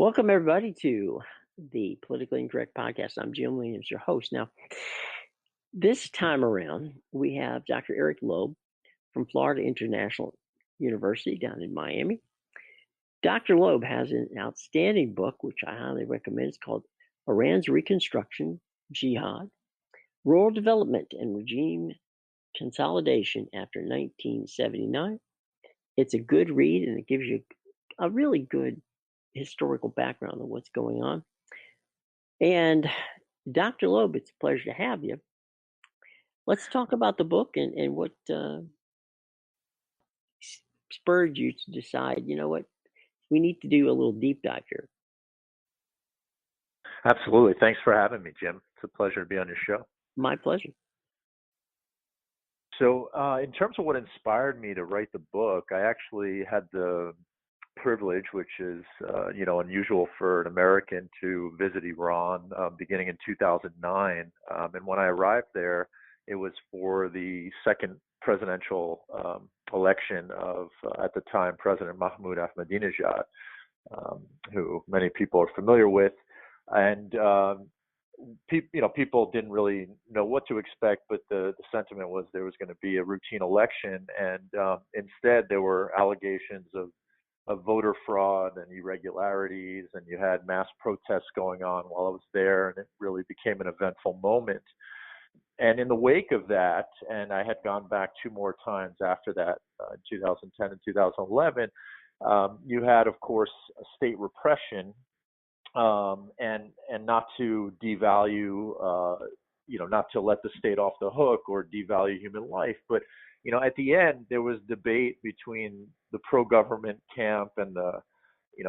Welcome, everybody, to the Politically Incorrect Podcast. I'm Jim Williams, your host. Now, this time around, we have Dr. Eric Loeb from Florida International University down in Miami. Dr. Loeb has an outstanding book, which I highly recommend. It's called Iran's Reconstruction Jihad, Rural Development and Regime Consolidation After 1979. It's a good read, and it gives you a really good historical background of what's going on. And Dr. Loeb, it's a pleasure to have you. Let's talk about the book and what spurred you to decide, you know what, we need to do a little deep dive here. Absolutely. Thanks for having me, Jim. It's a pleasure to be on your show. My pleasure. So in terms of what inspired me to write the book, I actually had the privilege, which is, unusual for an American, to visit Iran beginning in 2009. And when I arrived there, it was for the second presidential election of, at the time, President Mahmoud Ahmadinejad, who many people are familiar with. And people didn't really know what to expect, but the sentiment was there was going to be a routine election, and instead there were allegations of voter fraud and irregularities, and you had mass protests going on while I was there, and it really became an eventful moment. And in the wake of that, and I had gone back two more times after that, in 2010 and 2011, you had, of course, state repression, and not to devalue, not to let the state off the hook or devalue human life, but at the end, there was debate between the pro-government camp and the,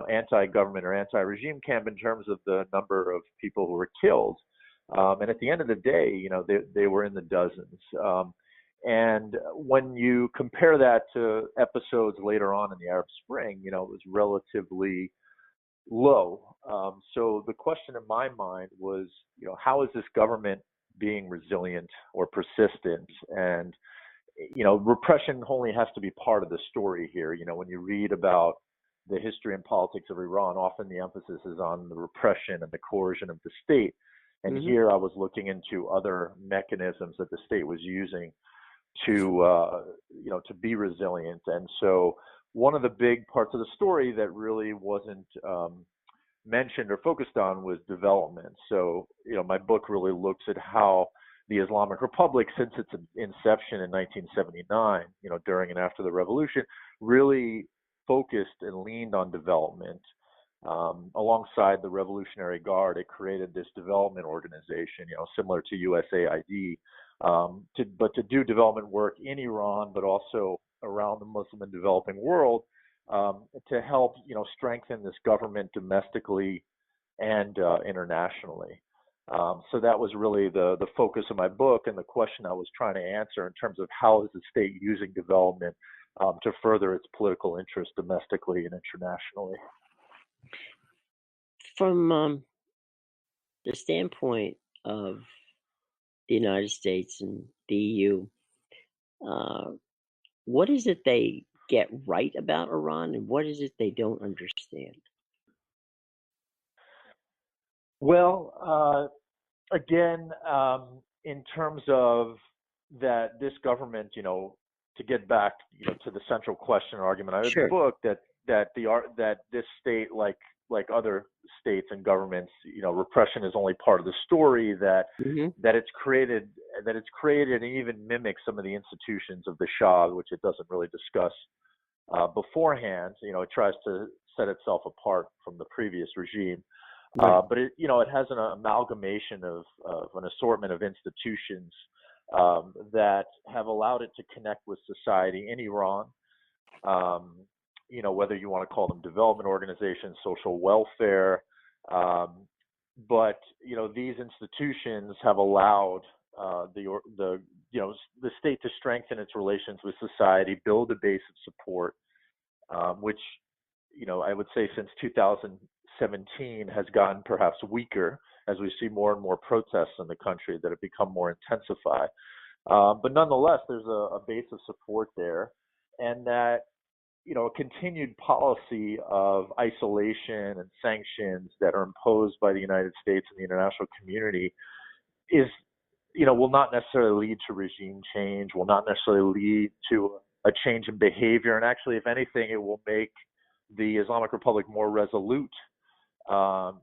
anti-government or anti-regime camp in terms of the number of people who were killed. And at the end of the day, they were in the dozens. And when you compare that to episodes later on in the Arab Spring, it was relatively low. So the question in my mind was, how is this government being resilient or persistent? And repression only has to be part of the story here. When you read about the history and politics of Iran, often the emphasis is on the repression and the coercion of the state. And here I was looking into other mechanisms that the state was using to be resilient. And so one of the big parts of the story that really wasn't mentioned or focused on was development. So, my book really looks at how the Islamic Republic, since its inception in 1979, during and after the revolution, really focused and leaned on development. Alongside the Revolutionary Guard, it created this development organization, similar to USAID, to do development work in Iran, but also around the Muslim and developing world, to help, strengthen this government domestically and internationally. So that was really the focus of my book, and the question I was trying to answer in terms of how is the state using development to further its political interests domestically and internationally. From the standpoint of the United States and the EU, what is it they get right about Iran, and what is it they don't understand? Well, again, in terms of that, this government, to get back, to the central question or argument out of the book, that this state, like other states and governments, repression is only part of the story. That it's created and even mimics some of the institutions of the Shah, which it doesn't really discuss beforehand. It tries to set itself apart from the previous regime. Right. But it has an amalgamation of an assortment of institutions that have allowed it to connect with society in Iran. Whether you want to call them development organizations, social welfare, but these institutions have allowed the state to strengthen its relations with society, build a base of support, which I would say since 2017 has gotten perhaps weaker as we see more and more protests in the country that have become more intensified. But nonetheless, there's a base of support there, and that a continued policy of isolation and sanctions that are imposed by the United States and the international community is, will not necessarily lead to regime change, will not necessarily lead to a change in behavior. And actually, if anything, it will make the Islamic Republic more resolute and,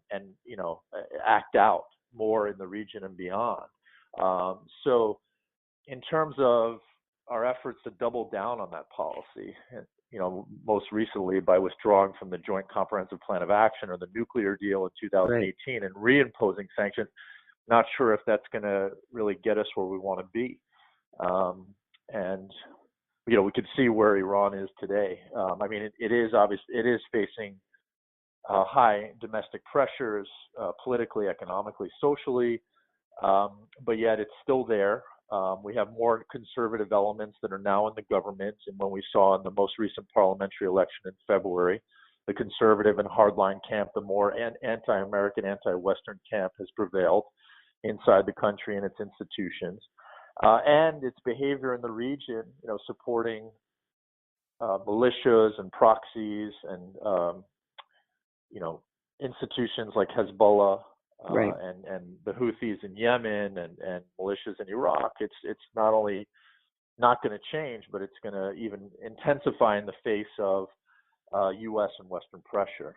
act out more in the region and beyond. So in terms of our efforts to double down on that policy, most recently by withdrawing from the Joint Comprehensive Plan of Action or the nuclear deal in 2018 and reimposing sanctions, not sure if that's going to really get us where we want to be. And we could see where Iran is today. It is obvious, it is facing high domestic pressures, politically, economically, socially, but yet it's still there. We have more conservative elements that are now in the government, and when we saw in the most recent parliamentary election in February, the conservative and hardline camp, the more anti-American, anti-Western camp has prevailed inside the country and its institutions. And its behavior in the region, supporting militias and proxies and, institutions like Hezbollah and the Houthis in Yemen and militias in Iraq. It's not only not going to change, but it's going to even intensify in the face of U.S. and Western pressure.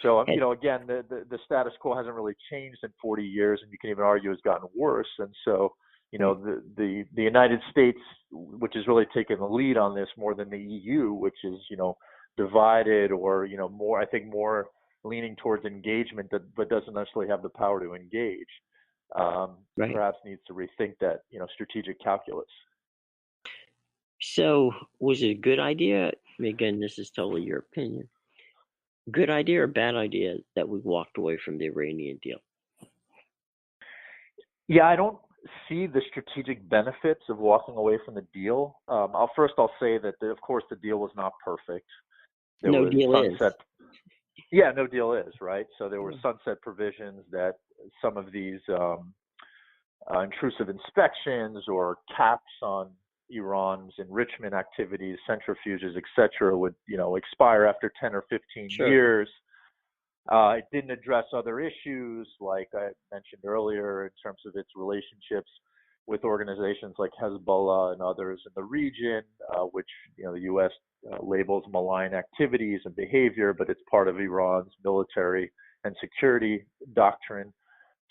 So, again, the status quo hasn't really changed in 40 years, and you can even argue it's gotten worse. And so, the United States, which is really taking the lead on this more than the EU, which is, divided or, more leaning towards engagement, but doesn't necessarily have the power to engage, perhaps needs to rethink that, strategic calculus. So was it a good idea? Again, this is totally your opinion. Good idea or bad idea that we walked away from the Iranian deal? Yeah, I don't see the strategic benefits of walking away from the deal. I'll say that, of course, the deal was not perfect. No deal is. Yeah, no deal is, right? So there were sunset provisions that some of these intrusive inspections or caps on Iran's enrichment activities, centrifuges, etc., would expire after 10 or 15 years. It didn't address other issues, like I mentioned earlier, in terms of its relationships with organizations like Hezbollah and others in the region, which the U.S. Labels malign activities and behavior, but it's part of Iran's military and security doctrine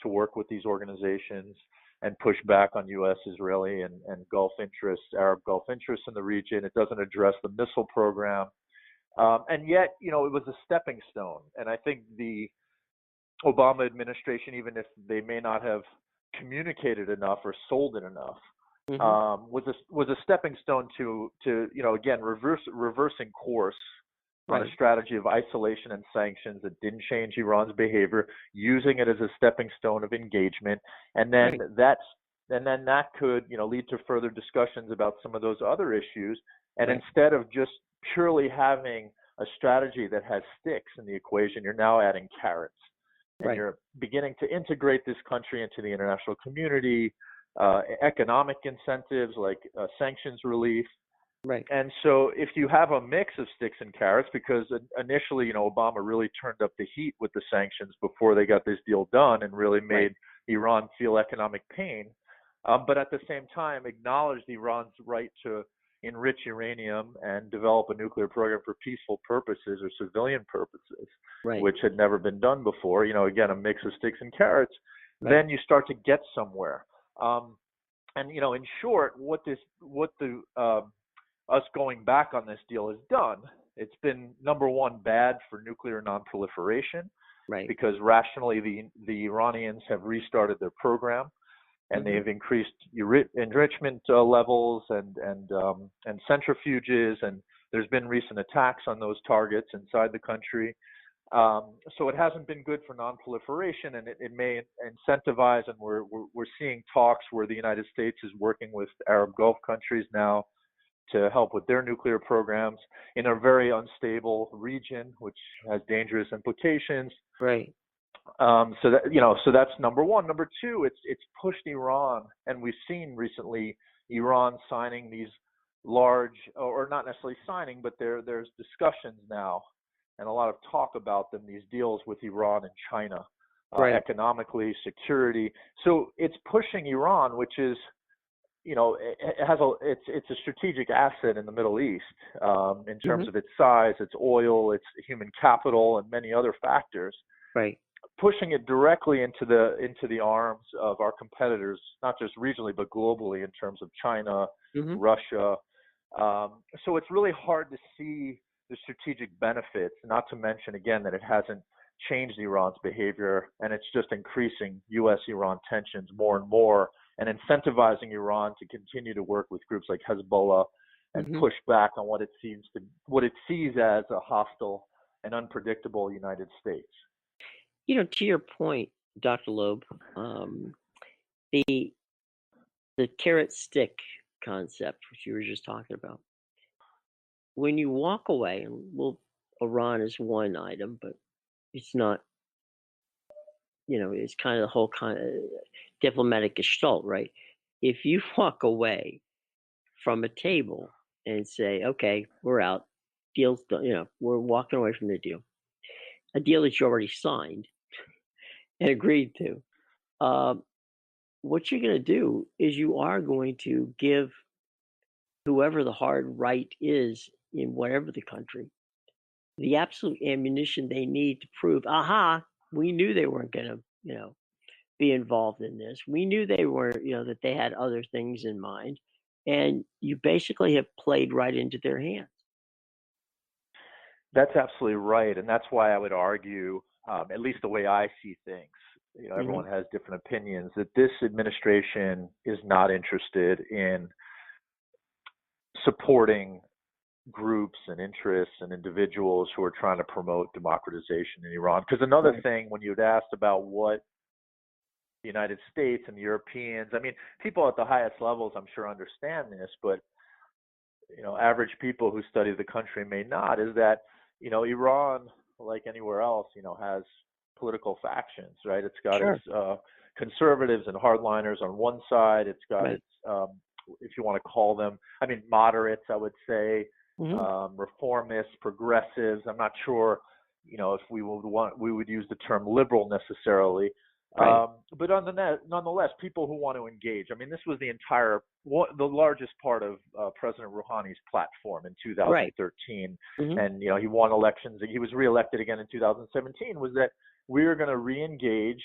to work with these organizations and push back on U.S., Israeli, and Gulf interests, Arab Gulf interests in the region. It doesn't address the missile program. And yet, it was a stepping stone. And I think the Obama administration, even if they may not have communicated enough or sold it enough, was a stepping stone to again, reversing course on a strategy of isolation and sanctions that didn't change Iran's behavior, using it as a stepping stone of engagement, and then that could lead to further discussions about some of those other issues. And instead of just purely having a strategy that has sticks in the equation, you're now adding carrots, and you're beginning to integrate this country into the international community, economic incentives like sanctions relief. And so if you have a mix of sticks and carrots, because initially, Obama really turned up the heat with the sanctions before they got this deal done and really made Iran feel economic pain, but at the same time acknowledged Iran's right to enrich uranium and develop a nuclear program for peaceful purposes or civilian purposes, which had never been done before. Again, a mix of sticks and carrots. Then you start to get somewhere. And in short, us going back on this deal has done, it's been, number one, bad for nuclear nonproliferation, because rationally the Iranians have restarted their program, and they have increased enrichment levels and centrifuges, and there's been recent attacks on those targets inside the country. So it hasn't been good for nonproliferation, and it may incentivize, and we're seeing talks where the United States is working with Arab Gulf countries now to help with their nuclear programs in a very unstable region, which has dangerous implications. So that's number one. Number two, it's pushed Iran, and we've seen recently Iran signing these large, or not necessarily signing, but there's discussions now and a lot of talk about them, these deals with Iran and China, Right. economically, security. So it's pushing Iran, which is, it's a strategic asset in the Middle East, in terms Hmm. of its size, its oil, its human capital, and many other factors, Right. pushing it directly into the arms of our competitors, not just regionally but globally, in terms of China, Hmm. Russia. So it's really hard to see the strategic benefits, not to mention again that it hasn't changed Iran's behavior, and it's just increasing U.S.-Iran tensions more and more, and incentivizing Iran to continue to work with groups like Hezbollah and Hmm. push back on what it sees as a hostile and unpredictable United States. To your point, Dr. Loeb, the carrot stick concept, which you were just talking about, when you walk away, and Iran is one item, but it's not, it's kind of the whole kind of diplomatic gestalt, right? If you walk away from a table and say, okay, we're out, deal's done, we're walking away from the deal, a deal that you already signed and agreed to, um, what you're going to do is you are going to give whoever the hard right is in whatever the country the absolute ammunition they need to prove, aha, we knew they weren't going to, be involved in this. We knew they were, that they had other things in mind. And you basically have played right into their hands. That's absolutely right, and that's why I would argue, at least the way I see things, Hmm. everyone has different opinions, that this administration is not interested in supporting groups and interests and individuals who are trying to promote democratization in Iran. Because another Right. thing, when you'd asked about what the United States and the Europeans, I mean, people at the highest levels, I'm sure, understand this, but average people who study the country may not, is that, Iran, like anywhere else, has political factions, right? It's got its Sure. conservatives and hardliners on one side. It's got Right. its, if you want to call them, I mean, moderates, I would say, Hmm. reformists, progressives. I'm not sure, if we would use the term liberal necessarily. Right. But nonetheless, people who want to engage. I mean, this was the largest part of President Rouhani's platform in Right. 2013, Hmm. and he won elections. He was reelected again in 2017. Was that we are going to re-engage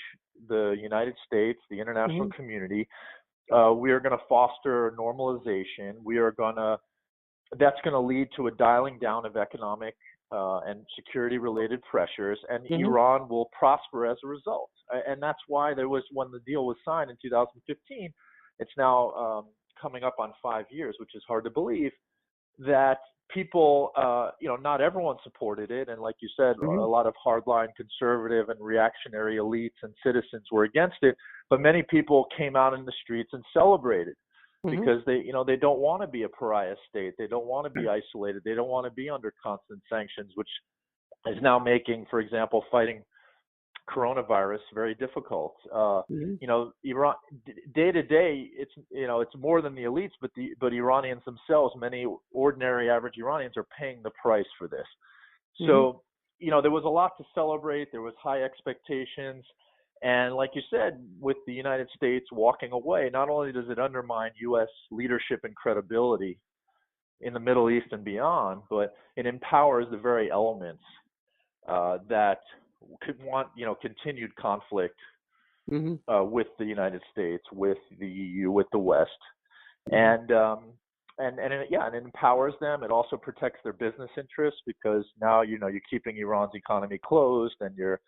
the United States, the international Hmm. community. We are going to foster normalization. That's going to lead to a dialing down of economic and security related pressures, and Hmm. Iran will prosper as a result. And that's why when the deal was signed in 2015, it's now coming up on 5 years, which is hard to believe, that people, not everyone supported it. And like you said, Hmm. a lot of hardline conservative and reactionary elites and citizens were against it. But many people came out in the streets and celebrated Hmm. because they don't want to be a pariah state. They don't want to be isolated. They don't want to be under constant sanctions, which is now making, for example, fighting coronavirus very difficult. Hmm. Iran day to day, it's more than the elites, but Iranians themselves, many ordinary average Iranians are paying the price for this. Hmm. So, there was a lot to celebrate. There was high expectations. And like you said, with the United States walking away, not only does it undermine U.S. leadership and credibility in the Middle East and beyond, but it empowers the very elements that could want, continued conflict Hmm. with the United States, with the EU, with the West, Hmm. and and it empowers them. It also protects their business interests because now you're keeping Iran's economy closed, and you're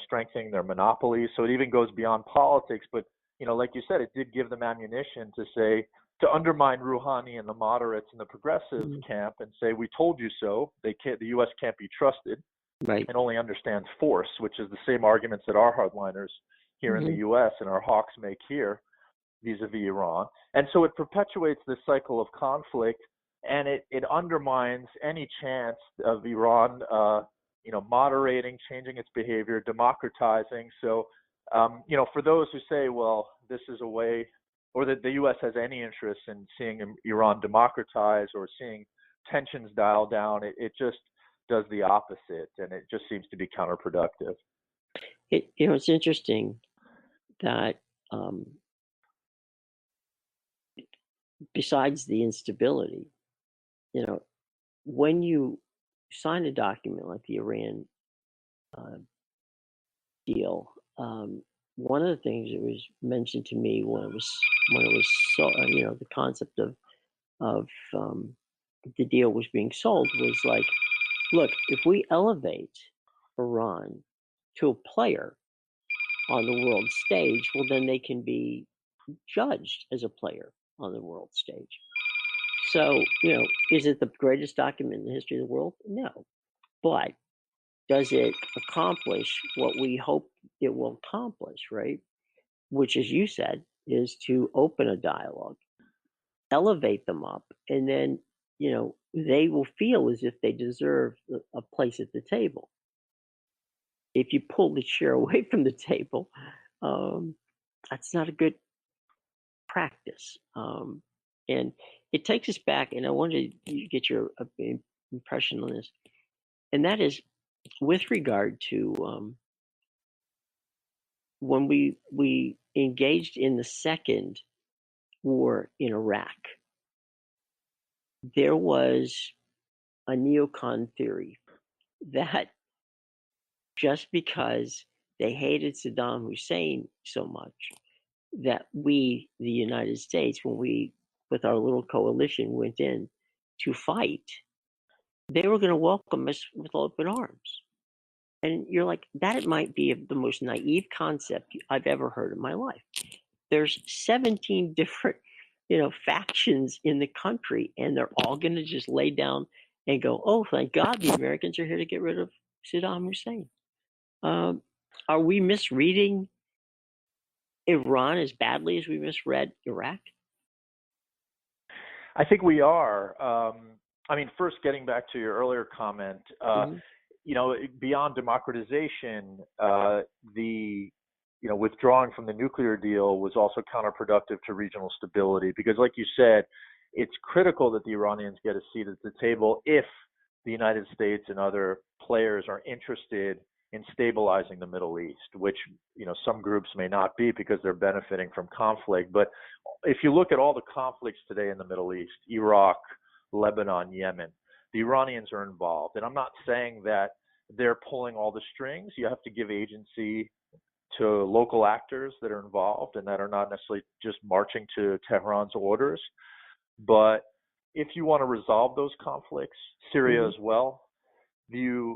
strengthening their monopoly. So it even goes beyond politics. But like you said, it did give them ammunition to undermine Rouhani and the moderates and the progressive Hmm. camp and say, "We told you so." The U.S. can't be trusted Right. and only understands force, which is the same arguments that our hardliners here in the Hmm. U.S. and our hawks make here vis-a-vis Iran. And so it perpetuates this cycle of conflict, and it undermines any chance of Iran, moderating, changing its behavior, democratizing. So, for those who say, well, this is a way or that the U.S. has any interest in seeing Iran democratize or seeing tensions dial down. It just does the opposite, and it just seems to be counterproductive. It's interesting that besides the instability, when you sign a document like the Iran deal, one of the things that was mentioned to me when it was so, the concept of the deal was being sold was like, look, if we elevate Iran to a player on the world stage, well, then they can be judged as a player on the world stage. So, is it the greatest document in the history of the world? No. But does it accomplish what we hope it will accomplish, right? Which, as you said, is to open a dialogue, elevate them up, and then, they will feel as if they deserve a place at the table. If you pull the chair away from the table, that's not a good practice. And it takes us back, and I wanted to get your impression on this, and that is with regard to when we engaged in the second war in Iraq. There was a neocon theory that just because they hated Saddam Hussein so much, that we, the United States, when we, with our little coalition, went in to fight, they were going to welcome us with open arms. And you're like, that might be the most naive concept I've ever heard in my life. There's 17 different, factions in the country, and they're all going to just lay down and go, oh, thank God the Americans are here to get rid of Saddam Hussein. Are we misreading Iran as badly as we misread Iraq? I think we are. First, getting back to your earlier comment, beyond democratization, the withdrawing from the nuclear deal was also counterproductive to regional stability, because, like you said, it's critical that the Iranians get a seat at the table if the United States and other players are interested in stabilizing the Middle East, which, some groups may not be because they're benefiting from conflict. But if you look at all the conflicts today in the Middle East, Iraq, Lebanon, Yemen, the Iranians are involved. And I'm not saying that they're pulling all the strings. You have to give agency to local actors that are involved and that are not necessarily just marching to Tehran's orders. But if you want to resolve those conflicts, Syria as well, the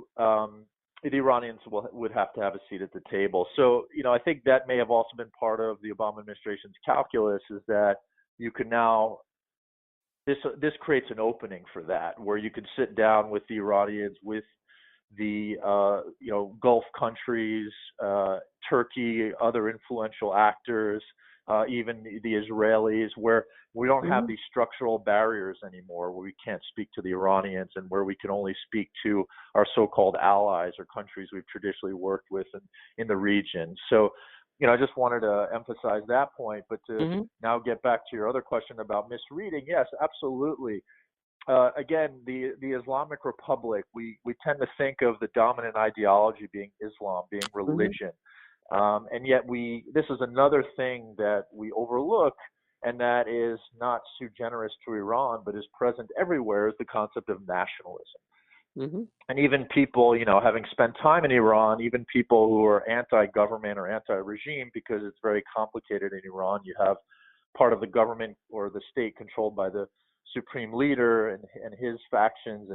Iranians would have to have a seat at the table. So, I think that may have also been part of the Obama administration's calculus, is that you can now, this creates an opening for that, where you could sit down with the Iranians, with the Gulf countries, Turkey, other influential actors, even the Israelis, where we don't have these structural barriers anymore, where we can't speak to the Iranians and where we can only speak to our so-called allies or countries we've traditionally worked with in the region. So, I just wanted to emphasize that point. But to now get back to your other question about misreading, yes, absolutely. Again, the Islamic Republic, we tend to think of the dominant ideology being Islam, being religion. And yet this is another thing that we overlook, and that is not sui generis to Iran, but is present everywhere, is the concept of nationalism. And even people, having spent time in Iran, even people who are anti-government or anti-regime, because it's very complicated in Iran. You have part of the government or the state controlled by the supreme leader and his factions,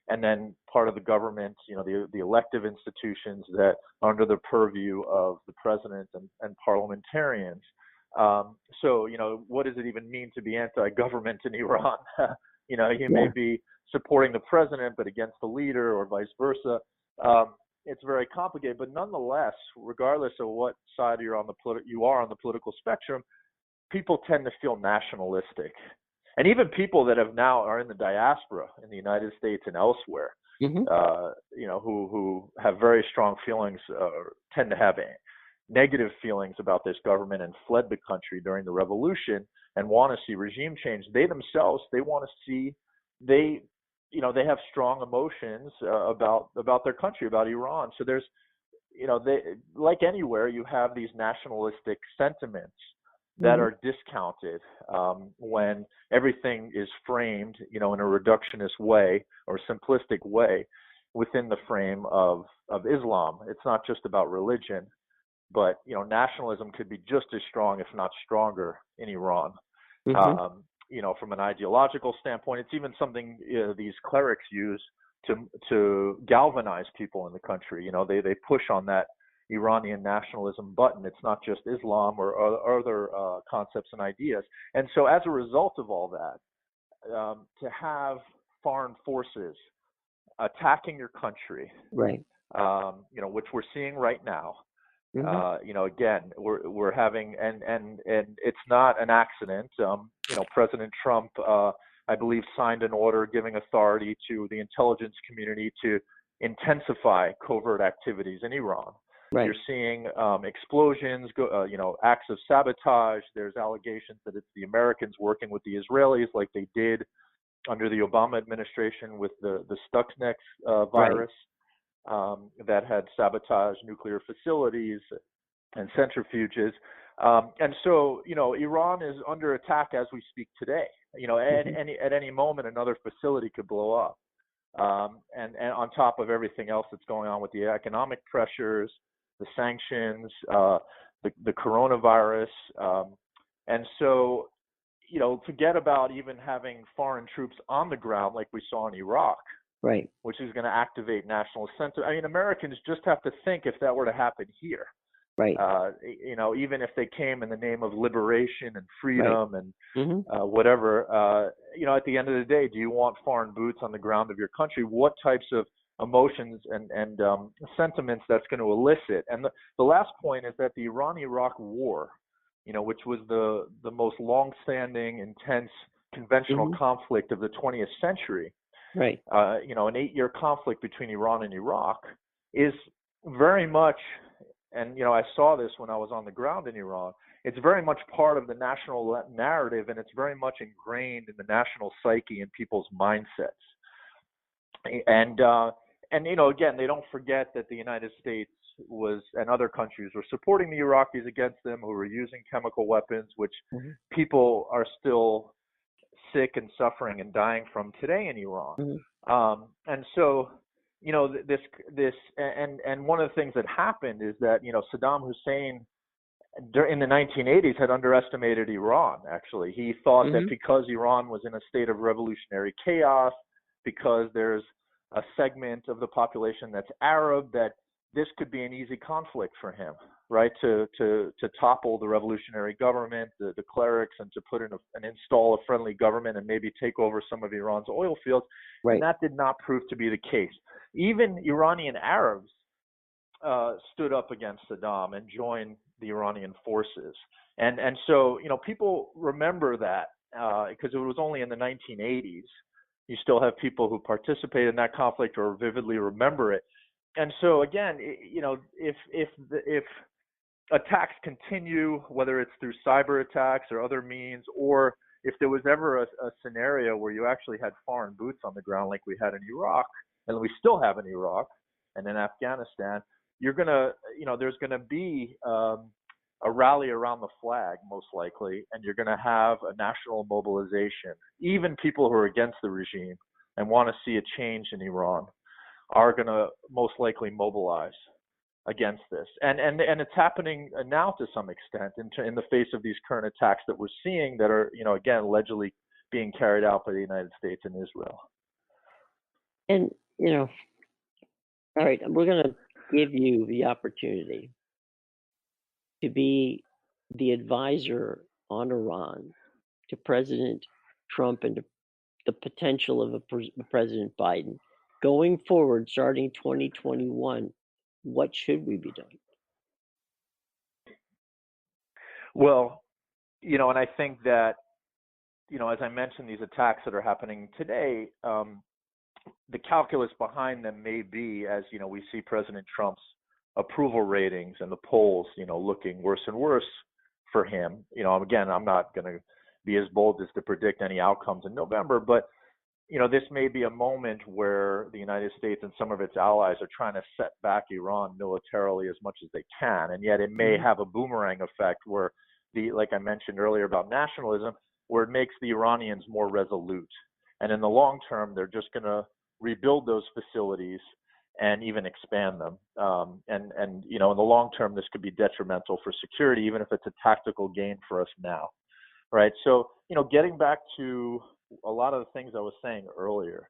and then part of the government, the elective institutions that are under the purview of the president and parliamentarians. So, what does it even mean to be anti-government in Iran? You may be supporting the president, but against the leader, or vice versa. It's very complicated, but nonetheless, regardless of what side you are on the political spectrum, people tend to feel nationalistic. And even people that are in the diaspora in the United States and elsewhere, who have very strong feelings, tend to have negative feelings about this government and fled the country during the revolution and want to see regime change. They themselves, they want to see, they, they have strong emotions about their country, about Iran. So there's, they, like anywhere, you have these nationalistic sentiments that Mm-hmm. are discounted when everything is framed, in a reductionist way or simplistic way within the frame of Islam. It's not just about religion, but nationalism could be just as strong, if not stronger, in Iran. Mm-hmm. From an ideological standpoint, it's even something these clerics use to galvanize people in the country. They push on that Iranian nationalism button. It's not just Islam or other concepts and ideas. And so, as a result of all that, to have foreign forces attacking your country, Right. Which we're seeing right now. Mm-hmm. Again, we're having, and it's not an accident. President Trump, I believe, signed an order giving authority to the intelligence community to intensify covert activities in Iran. Right. You're seeing explosions, acts of sabotage. There's allegations that it's the Americans working with the Israelis, like they did under the Obama administration with the Stuxnet virus. That had sabotaged nuclear facilities and centrifuges. And so, Iran is under attack as we speak today. At any moment, another facility could blow up. And on top of everything else that's going on with the economic pressures, the sanctions, the coronavirus. And so, forget about even having foreign troops on the ground like we saw in Iraq. Right. Which is going to activate national sentiment. I mean, Americans just have to think if that were to happen here. Right. Even if they came in the name of liberation and freedom Right. and Mm-hmm. whatever, at the end of the day, do you want foreign boots on the ground of your country? What types of emotions and sentiments that's going to elicit? And the last point is that the Iran-Iraq War, which was the most long-standing, intense, conventional Mm-hmm. conflict of the 20th century, Right. an 8-year conflict between Iran and Iraq is very much, and I saw this when I was on the ground in Iran, it's very much part of the national narrative, and it's very much ingrained in the national psyche and people's mindsets. And again, they don't forget that the United States and other countries were supporting the Iraqis against them, who were using chemical weapons, which Mm-hmm. people are still sick and suffering and dying from today in Iran. Mm-hmm. And so, this and one of the things that happened is that, Saddam Hussein in the 1980s had underestimated Iran. Actually, he thought that Mm-hmm. because Iran was in a state of revolutionary chaos, because there's a segment of the population that's Arab, that this could be an easy conflict for him, right? To topple the revolutionary government, the clerics, and to put in and install a friendly government and maybe take over some of Iran's oil fields. Right. And that did not prove to be the case. Even Iranian Arabs stood up against Saddam and joined the Iranian forces. And so, people remember that because it was only in the 1980s. You still have people who participated in that conflict or vividly remember it. And so again, if attacks continue, whether it's through cyber attacks or other means, or if there was ever a scenario where you actually had foreign boots on the ground like we had in Iraq, and we still have in Iraq and in Afghanistan, there's gonna be a rally around the flag, most likely, and you're going to have a national mobilization. Even people who are against the regime and want to see a change in Iran are going to most likely mobilize against this. And it's happening now to some extent in the face of these current attacks that we're seeing that are, again, allegedly being carried out by the United States and Israel. And, all right, we're going to give you the opportunity to be the advisor on Iran to President Trump and to the potential of President Biden. Going forward, starting 2021, what should we be doing? Well, and I think that, as I mentioned, these attacks that are happening today, the calculus behind them may be, as we see President Trump's approval ratings and the polls, looking worse and worse for him. Again, I'm not going to be as bold as to predict any outcomes in November, but this may be a moment where the United States and some of its allies are trying to set back Iran militarily as much as they can, and yet it may have a boomerang effect where like I mentioned earlier about nationalism, where it makes the Iranians more resolute, and in the long term, they're just going to rebuild those facilities and even expand them. And in the long term, this could be detrimental for security, even if it's a tactical gain for us now, right? So, getting back to a lot of the things I was saying earlier,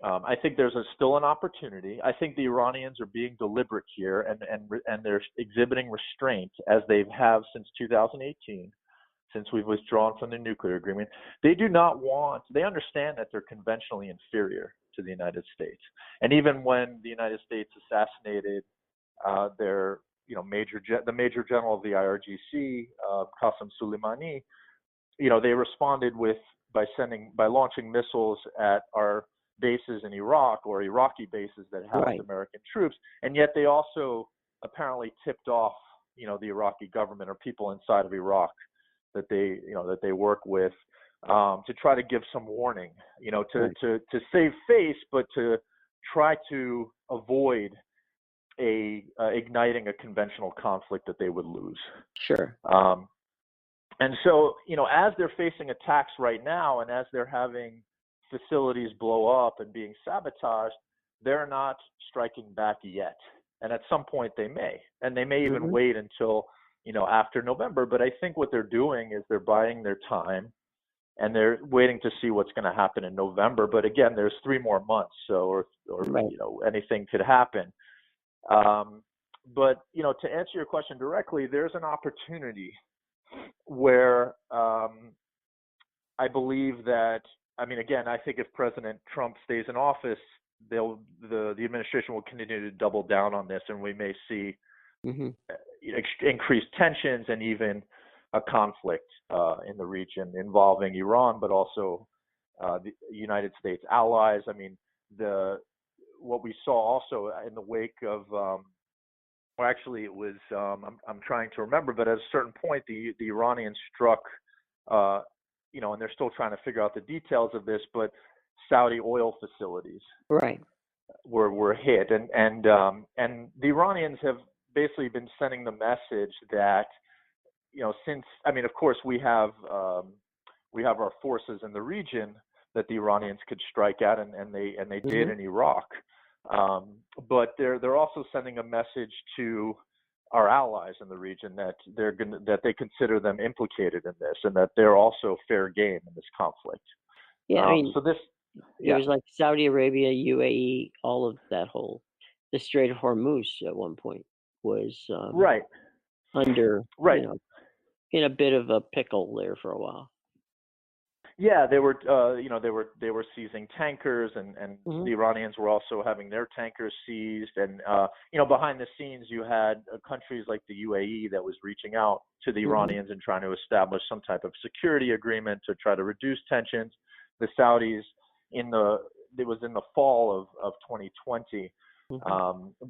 I think there's still an opportunity. I think the Iranians are being deliberate here, and they're exhibiting restraint as they have since 2018, since we've withdrawn from the nuclear agreement. They understand that they're conventionally inferior to the United States. And even when the United States assassinated the major general of the IRGC, Qasem Soleimani, they responded by launching missiles at our bases in Iraq, or Iraqi bases that housed American troops, and yet they also apparently tipped off, the Iraqi government or people inside of Iraq that they work with, to try to give some warning, to save face, but to try to avoid igniting a conventional conflict that they would lose. Sure. And so, as they're facing attacks right now, and as they're having facilities blow up and being sabotaged, they're not striking back yet. And at some point they may, and they may even wait until, after November. But I think what they're doing is they're buying their time, and they're waiting to see what's going to happen in November. But again, there's 3 more months, so anything could happen. But to answer your question directly, there's an opportunity where I believe that, again, I think if President Trump stays in office, the administration will continue to double down on this, and we may see increased tensions and even a conflict in the region involving Iran, but also the United States allies. What we saw also in the wake of it was, I'm trying to remember, but at a certain point, the Iranians struck, and they're still trying to figure out the details of this, but Saudi oil facilities were hit, and the Iranians have basically been sending the message that, since, of course, we have our forces in the region that the Iranians could strike at, and they did in Iraq. But they're also sending a message to our allies in the region that they consider them implicated in this, and that they're also fair game in this conflict. Yeah, it was like Saudi Arabia, UAE, all of that the Strait of Hormuz at one point was under in a bit of a pickle there for a while. Yeah, they were seizing tankers, and the Iranians were also having their tankers seized. And behind the scenes, you had countries like the UAE that was reaching out to the Iranians and trying to establish some type of security agreement to try to reduce tensions. The Saudis, it was in the fall of 2020,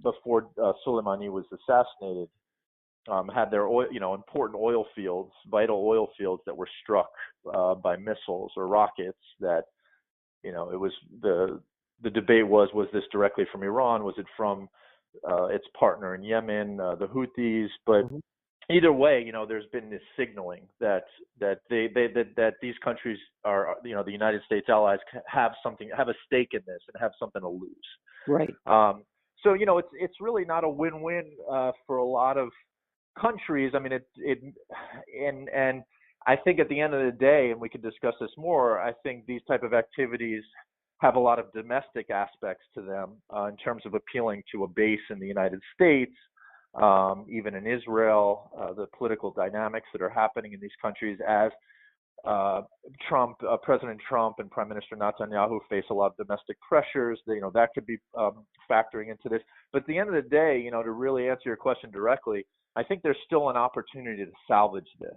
before Soleimani was assassinated, had their important oil fields, vital oil fields that were struck by missiles or rockets. That it was the debate was this directly from Iran? Was it from its partner in Yemen, the Houthis? But either way, there's been this signaling that these countries are, the United States allies have a stake in this and have something to lose. Right. So it's really not a win-win for a lot of countries. And I think at the end of the day, and we could discuss this more, I think these type of activities have a lot of domestic aspects to them in terms of appealing to a base in the United States, even in Israel, the political dynamics that are happening in these countries as President Trump and Prime Minister Netanyahu face a lot of domestic pressures. That could be factoring into this. But at the end of the day, to really answer your question directly, I think there's still an opportunity to salvage this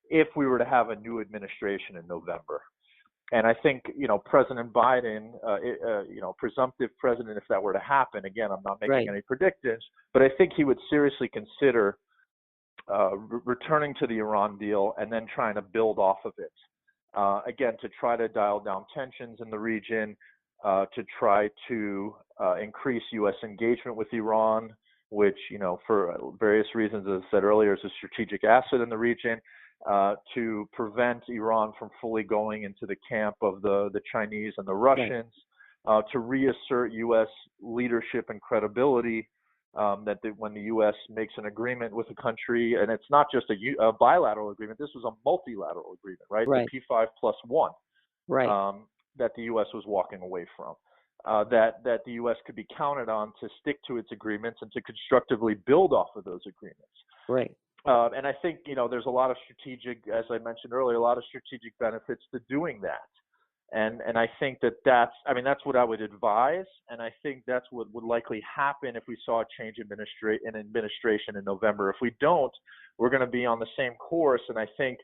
if we were to have a new administration in November. And I think, President Biden, presumptive president, if that were to happen, again, I'm not making Right. any predictions, but I think he would seriously consider returning to the Iran deal and then trying to build off of it. Again, to try to dial down tensions in the region, to try to increase U.S. engagement with Iran, which, for various reasons, as I said earlier, is a strategic asset in the region, to prevent Iran from fully going into the camp of the Chinese and the Russians, to reassert U.S. leadership and credibility, that when the U.S. makes an agreement with a country, and it's not just a bilateral agreement, this was a multilateral agreement, right? Right. The P5+1, Right. that the U.S. was walking away from. That the U.S. could be counted on to stick to its agreements and to constructively build off of those agreements. Right. And I think, there's a lot of strategic, as I mentioned earlier, a lot of strategic benefits to doing that. And I think that's what I would advise. And I think that's what would likely happen if we saw a change in administration in November. If we don't, we're going to be on the same course. And I think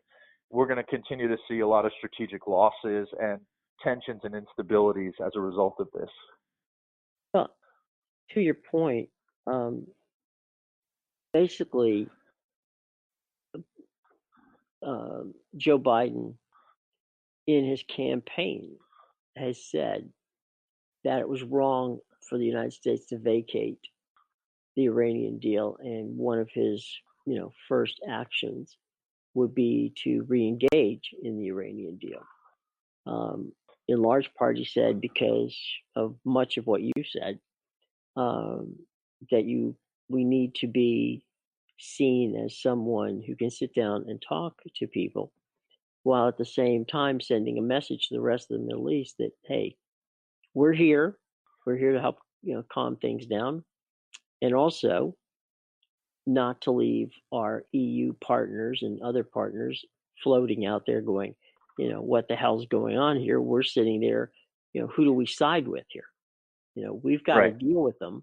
we're going to continue to see a lot of strategic losses and tensions and instabilities as a result of this. Well, to your point, basically, Joe Biden in his campaign has said that it was wrong for the United States to vacate the Iranian deal, and one of his, first actions would be to re-engage in the Iranian deal. In large part, he said, because of much of what you said, that we need to be seen as someone who can sit down and talk to people, while at the same time sending a message to the rest of the Middle East that, hey, we're here to help, calm things down, and also not to leave our EU partners and other partners floating out there going, what the hell's going on here? We're sitting there, who do we side with here? We've got a deal with them,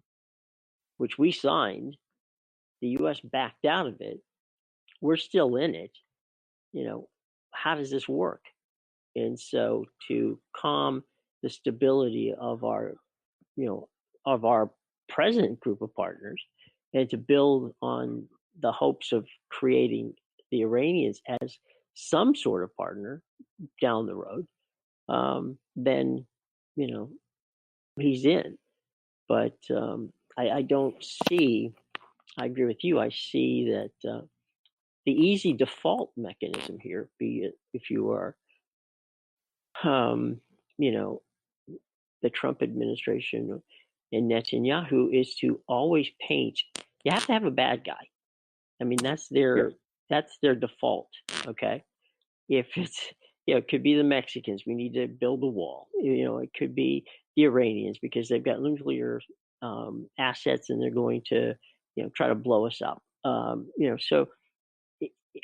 which we signed. The U.S. backed out of it. We're still in it. How does this work? And so to calm the stability of our present group of partners, and to build on the hopes of creating the Iranians as some sort of partner down the road, then, he's in. But I don't see, I agree with you, I see that the easy default mechanism here, be it if you are, the Trump administration and Netanyahu, is to always paint. You have to have a bad guy. I mean, that's their default. Okay, if it's it could be the Mexicans. We need to build a wall. It could be the Iranians because they've got nuclear assets and they're going to try to blow us up. So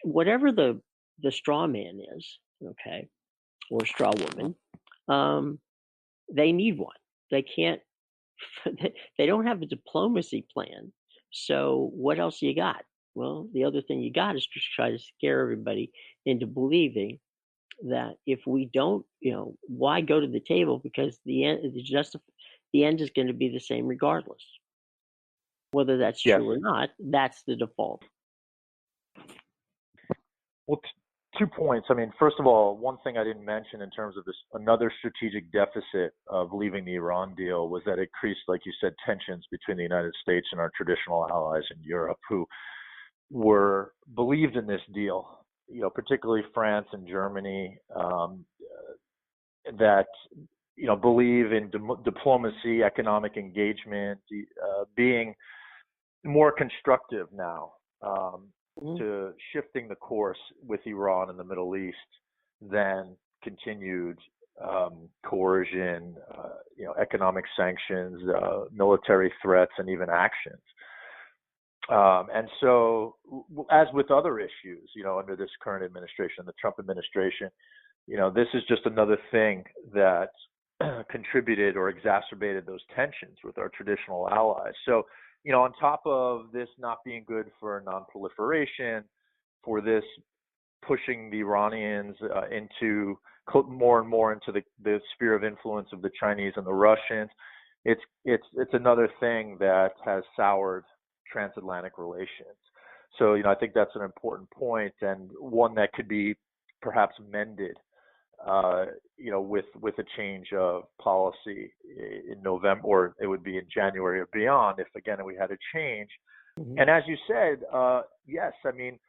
whatever the straw man is, okay, or straw woman, they need one. They can't. They don't have a diplomacy plan. So what else you got? Well, the other thing you got is to try to scare everybody into believing that if we don't, why go to the table? Because the end is going to be the same regardless. Whether that's true or not, that's the default. Well, 2 points. I mean, first of all, one thing I didn't mention in terms of this, another strategic deficit of leaving the Iran deal was that it increased, like you said, tensions between the United States and our traditional allies in Europe who believed in this deal, particularly France and Germany, that, believe in diplomacy, economic engagement, being more constructive now. To shifting the course with Iran in the Middle East than continued coercion, economic sanctions, military threats, and even actions. And so, as with other issues, under this current administration, the Trump administration, this is just another thing that contributed or exacerbated those tensions with our traditional allies. So, on top of this not being good for non-proliferation, for this pushing the Iranians into more and more into the sphere of influence of the Chinese and the Russians, it's another thing that has soured transatlantic relations. So, I think that's an important point, and one that could be perhaps mended, with a change of policy in November, or it would be in January or beyond, if again we had a change. Mm-hmm. And as you said, yes, I mean,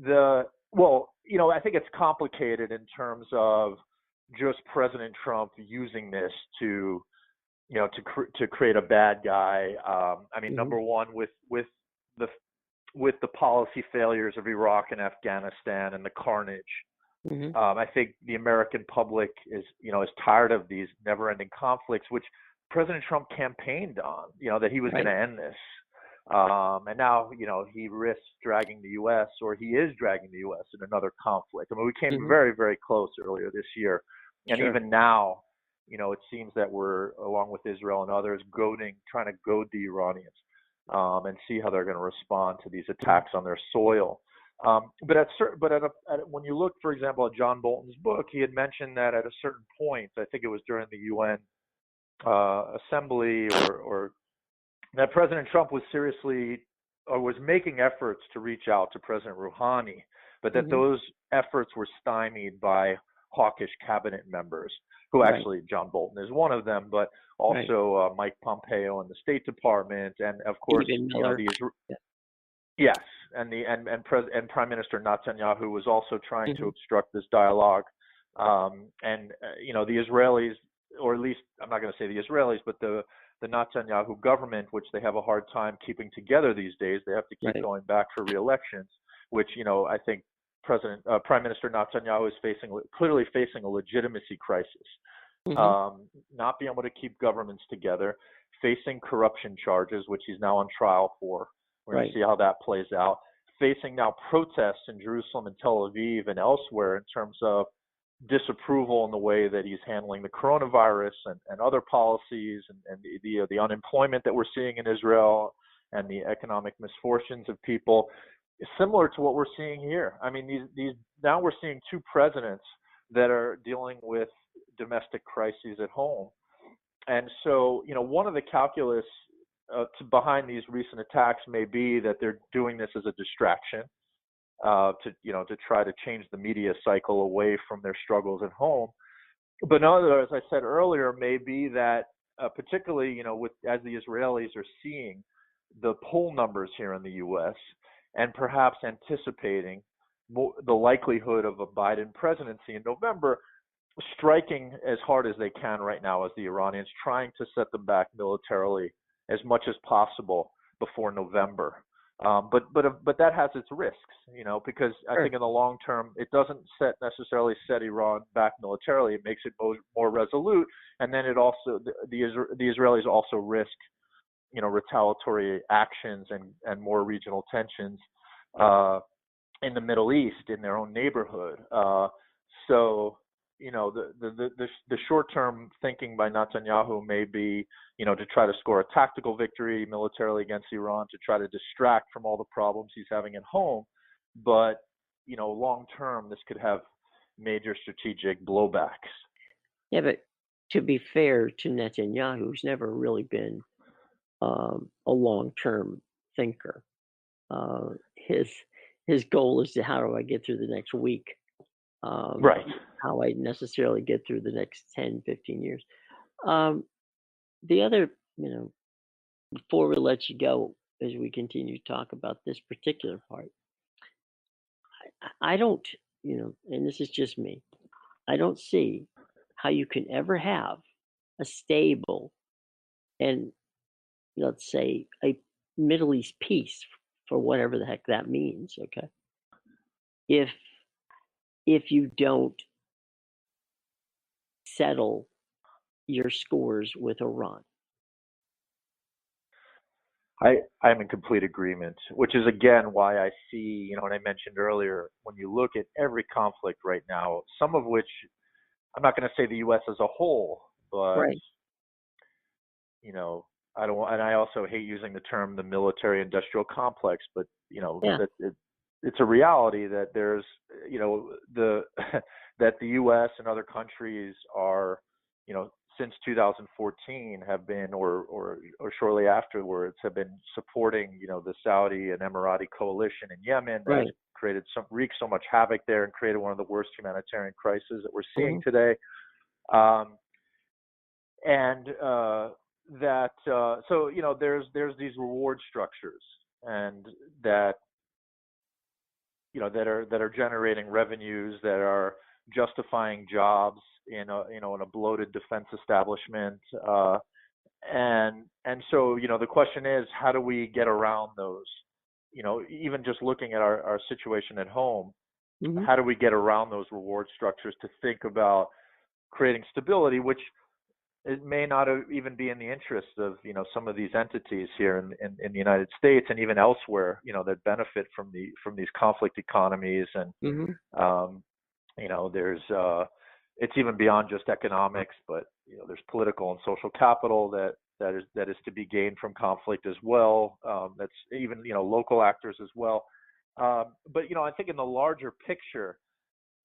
I think it's complicated in terms of just President Trump using this to create a bad guy. I mean, Mm-hmm. number one, with the policy failures of Iraq and Afghanistan and the carnage, Mm-hmm. I think the American public is tired of these never-ending conflicts, which President Trump campaigned on, that he was Right. going to end this. And now, he risks dragging the U.S., or he is dragging the U.S. in another conflict. I mean, we came Mm-hmm. very, very close earlier this year. And Sure. even now, it seems that we're, along with Israel and others, trying to goad the Iranians and see how they're going to respond to these attacks on their soil. When you look, for example, at John Bolton's book, he had mentioned that at a certain point, I think it was during the UN assembly, or that President Trump was making efforts to reach out to President Rouhani, but that Mm-hmm. those efforts were stymied by hawkish cabinet members, who Right. actually John Bolton is one of them, but also Mike Pompeo in the State Department, and of course, Stephen Miller. Yes, and Prime Minister Netanyahu was also trying Mm-hmm. to obstruct this dialogue, the Israelis, or at least I'm not going to say the Israelis, but the Netanyahu government, which they have a hard time keeping together these days. They have to keep Right. going back for re-elections, which I think Prime Minister Netanyahu is clearly facing a legitimacy crisis. Mm-hmm. Not being able to keep governments together, facing corruption charges, which he's now on trial for. We're going to see how that plays out. Facing now protests in Jerusalem and Tel Aviv and elsewhere in terms of disapproval in the way that he's handling the coronavirus and other policies, and the unemployment that we're seeing in Israel, and the economic misfortunes of people, similar to what we're seeing here. I mean, these now we're seeing two presidents that are dealing with domestic crises at home. And so, one of the calculus behind these recent attacks may be that they're doing this as a distraction, to try to change the media cycle away from their struggles at home. But another, as I said earlier, may be that particularly, as the Israelis are seeing the poll numbers here in the U.S. and perhaps anticipating the likelihood of a Biden presidency in November, striking as hard as they can right now as the Iranians, trying to set them back militarily as much as possible before November. But that has its risks, because I think in the long term, it doesn't necessarily set Iran back militarily. It makes it more resolute, and then it also the Israelis also risk, retaliatory actions and more regional tensions in the Middle East, in their own neighborhood. So the short-term thinking by Netanyahu may be, to try to score a tactical victory militarily against Iran, to try to distract from all the problems he's having at home. But, long-term, this could have major strategic blowbacks. Yeah, but to be fair to Netanyahu, who's never really been a long-term thinker. His goal is how do I get through the next week? Right. How I necessarily get through the next 10, 15 years. The other, before we let you go, as we continue to talk about this particular part, I don't, and this is just me, I don't see how you can ever have a stable and, let's say, a Middle East peace, for whatever the heck that means, okay? If you don't settle your scores with Iran. I'm in complete agreement, which is again why I see, and I mentioned earlier, when you look at every conflict right now, some of which I'm not going to say the U.S. as a whole, but Right. I don't, and I also hate using the term the military-industrial complex, but Yeah. it's a reality that there's, that the U.S. and other countries are, since 2014 have been, or shortly afterwards, have been supporting, the Saudi and Emirati coalition in Yemen that has wreaked so much havoc there and created one of the worst humanitarian crises that we're seeing today. There's these reward structures, and that that are generating revenues, that are justifying jobs in a bloated defense establishment, and so the question is, how do we get around those? Even just looking at our situation at home, how do we get around those reward structures to think about creating stability, which it may not even be in the interest of some of these entities here in the United States and even elsewhere, that benefit from these conflict economies. And there's it's even beyond just economics, but there's political and social capital that is to be gained from conflict as well. That's even local actors as well. But I think in the larger picture,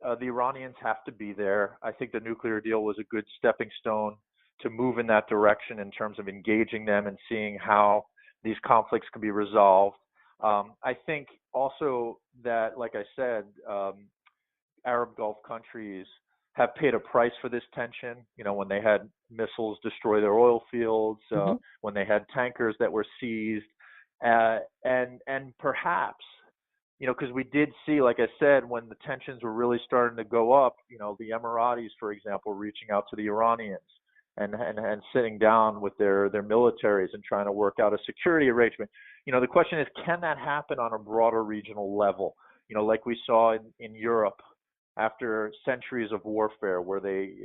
the Iranians have to be there. I think the nuclear deal was a good stepping stone to move in that direction in terms of engaging them and seeing how these conflicts can be resolved. I think also that, like I said, Arab Gulf countries have paid a price for this tension. When they had missiles destroy their oil fields, when they had tankers that were seized, and perhaps, because we did see, like I said, when the tensions were really starting to go up, the Emiratis, for example, reaching out to the Iranians and sitting down with their militaries and trying to work out a security arrangement. The question is, can that happen on a broader regional level? Like we saw in Europe after centuries of warfare, where they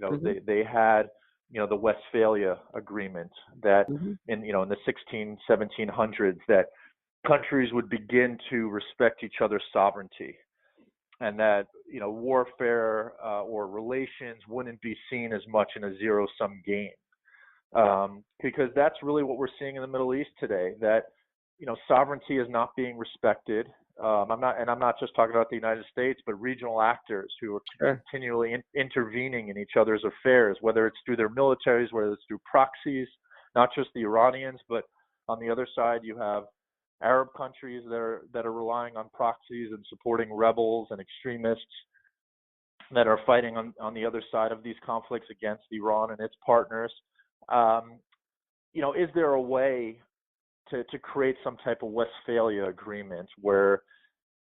had the Westphalia Agreement that in the 1700s, that countries would begin to respect each other's sovereignty, and that warfare or relations wouldn't be seen as much in a zero-sum game, because that's really what we're seeing in the Middle East today. That sovereignty is not being respected. I'm not just talking about the United States, but regional actors who are continually intervening in each other's affairs, whether it's through their militaries, whether it's through proxies, not just the Iranians, but on the other side you have Arab countries that are relying on proxies and supporting rebels and extremists that are fighting on the other side of these conflicts against Iran and its partners. Is there a way to create some type of Westphalia agreement where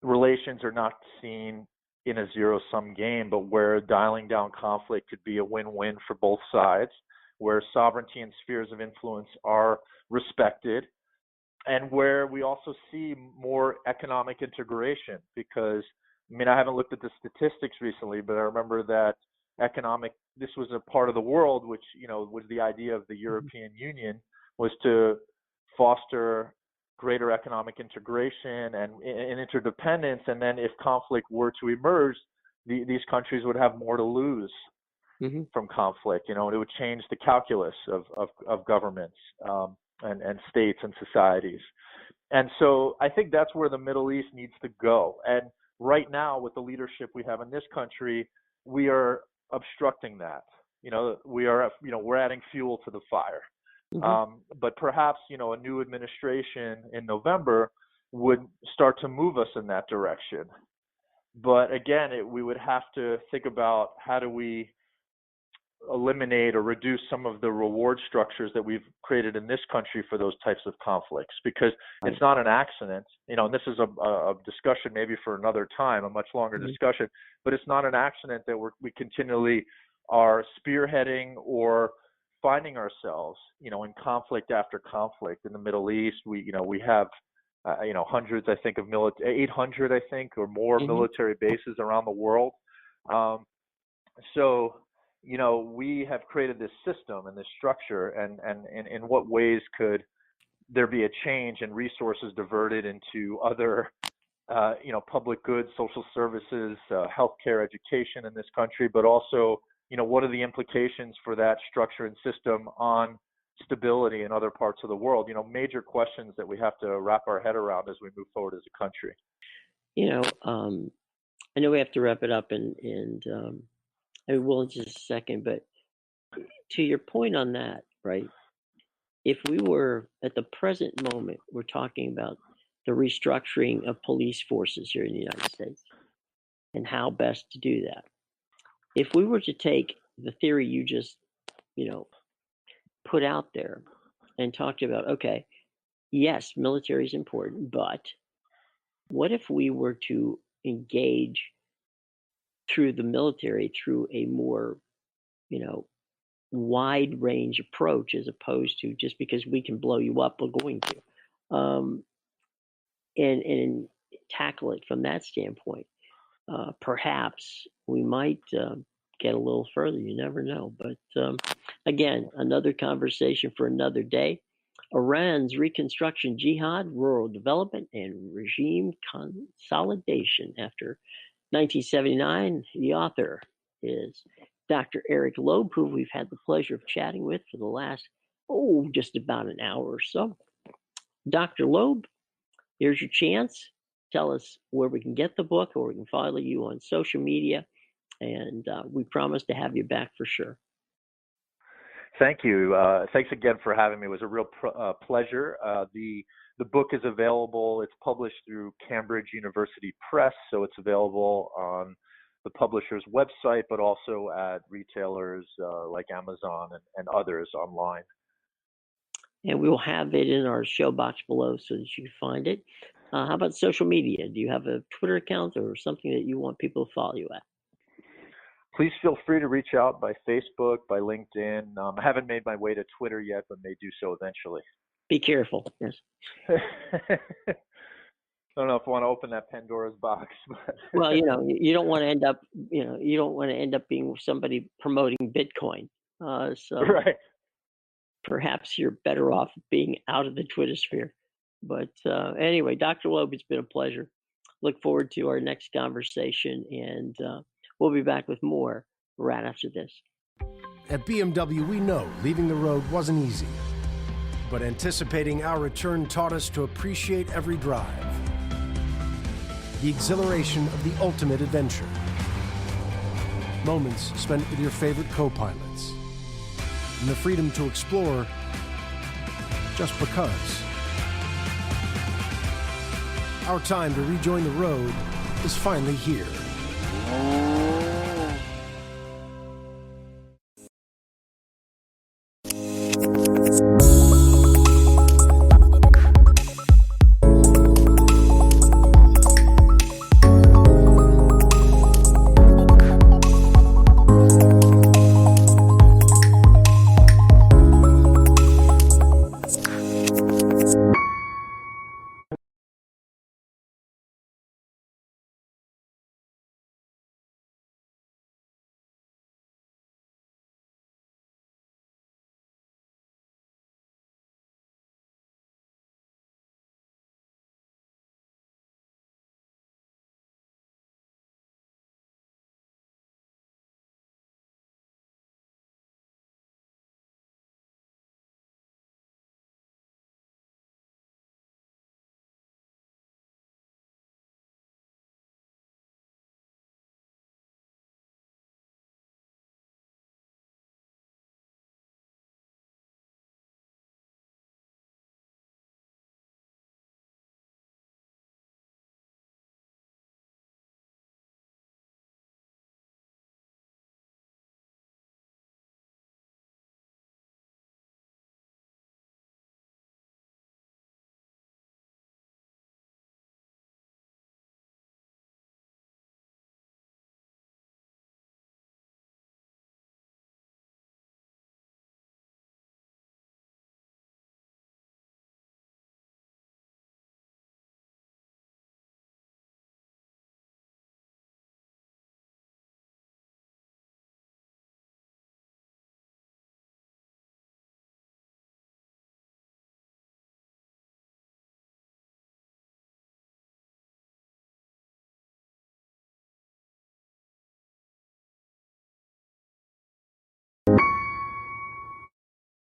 relations are not seen in a zero-sum game, but where dialing down conflict could be a win-win for both sides, where sovereignty and spheres of influence are respected, and where we also see more economic integration? Because, I haven't looked at the statistics recently, but I remember that this was a part of the world which, was the idea of the European Union, was to foster greater economic integration and interdependence. And then if conflict were to emerge, these countries would have more to lose from conflict. It would change the calculus of governments and states and societies. And so I think that's where the Middle East needs to go. And right now, with the leadership we have in this country, we are obstructing that. We're adding fuel to the fire. But perhaps, a new administration in November would start to move us in that direction. But again, we would have to think about, how do we eliminate or reduce some of the reward structures that we've created in this country for those types of conflicts, because it's not an accident, and this is a discussion maybe for another time, a much longer discussion, but it's not an accident that we continually are spearheading or finding ourselves, in conflict after conflict in the Middle East. We have, hundreds, I think, of 800, I think, or more military bases around the world. So, we have created this system and this structure, and in what ways could there be a change and resources diverted into other, public goods, social services, healthcare, education in this country, but also, what are the implications for that structure and system on stability in other parts of the world? Major questions that we have to wrap our head around as we move forward as a country. I know we have to wrap it up, and I will in just a second, but to your point on that, right? If we were at the present moment, we're talking about the restructuring of police forces here in the United States and how best to do that. If we were to take the theory you just, put out there and talked about, okay, yes, military is important, but what if we were to engage through the military through a more, wide range approach as opposed to just because we can blow you up, we're going to, and tackle it from that standpoint. Perhaps we might get a little further. You never know. But again, another conversation for another day. Iran's Reconstruction Jihad, rural development, and regime consolidation after 1979. The author is Dr. Eric Loeb, who we've had the pleasure of chatting with for the last, just about an hour or so. Dr. Loeb, here's your chance. Tell us where we can get the book or we can follow you on social media. And we promise to have you back for sure. Thank you. Thanks again for having me. It was a real pleasure. The book is available. It's published through Cambridge University Press, so it's available on the publisher's website, but also at retailers like Amazon and others online. And we will have it in our show box below so that you can find it. How about social media? Do you have a Twitter account or something that you want people to follow you at? Please feel free to reach out by Facebook, by LinkedIn. I haven't made my way to Twitter yet, but may do so eventually. Be careful. Yes. I don't know if I want to open that Pandora's box. But well, you don't want to end up, you don't want to end up being somebody promoting Bitcoin. So right. Perhaps you're better off being out of the Twitter sphere. But anyway, Dr. Loeb, it's been a pleasure. Look forward to our next conversation, and we'll be back with more right after this. At BMW, we know leaving the road wasn't easy, but anticipating our return taught us to appreciate every drive. The exhilaration of the ultimate adventure. Moments spent with your favorite co-pilots. And the freedom to explore just because. Our time to rejoin the road is finally here.